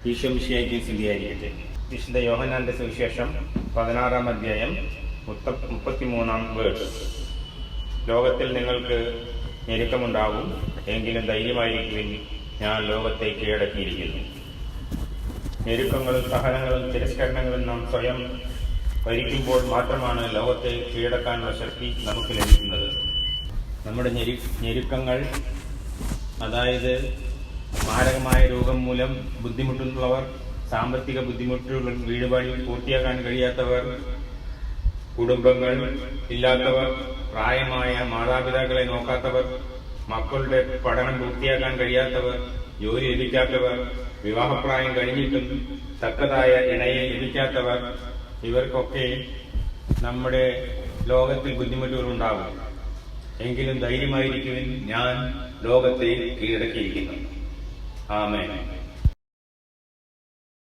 ഈശോ മിശിഹായ്ക്ക് സ്തുതിയായിരിക്കട്ടെ. വിശുദ്ധ യോഹന്നാന്റെ സുവിശേഷം 16-ാം അധ്യായം 33-ാം വേഴ്സ്. ലോകത്തിൽ നിങ്ങൾക്ക് ഞെരുക്കമുണ്ടാകും, എങ്കിലും ധൈര്യമായിരിക്കുവിൻ, ഞാൻ ലോകത്തെ കീഴടക്കിയിരിക്കുന്നു. ഞെരുക്കങ്ങളും സഹനങ്ങളും തിരസ്കരണങ്ങളും നാം സ്വയം ഭരിക്കുമ്പോൾ മാത്രമാണ് ലോകത്തെ കീഴടക്കാനുള്ള ശക്തി നമുക്ക് ലഭിക്കുന്നത്. നമ്മുടെ ഞെരുക്കങ്ങൾ, അതായത് മാരകമായ രോഗം മൂലം ബുദ്ധിമുട്ടുള്ളവർ, സാമ്പത്തിക ബുദ്ധിമുട്ടുകൾ, വീട് പണി പൂർത്തിയാക്കാൻ കഴിയാത്തവർ, കുടുംബങ്ങൾ ഇല്ലാത്തവർ, പ്രായമായ മാതാപിതാക്കളെ നോക്കാത്തവർ, മക്കളുടെ പഠനം പൂർത്തിയാക്കാൻ കഴിയാത്തവർ, ജോലി ലഭിക്കാത്തവർ, വിവാഹപ്രായം കഴിഞ്ഞിട്ടും തക്കതായ ഇണയെ ലഭിക്കാത്തവർ, ഇവർക്കൊക്കെ നമ്മുടെ ലോകത്തിൽ ബുദ്ധിമുട്ടുകൾ ഉണ്ടാകും. എങ്കിലും ധൈര്യമായിരിക്കുവിൻ, ഞാൻ ലോകത്തെ കീഴടക്കിയിരിക്കുന്നു. ആമേൻ.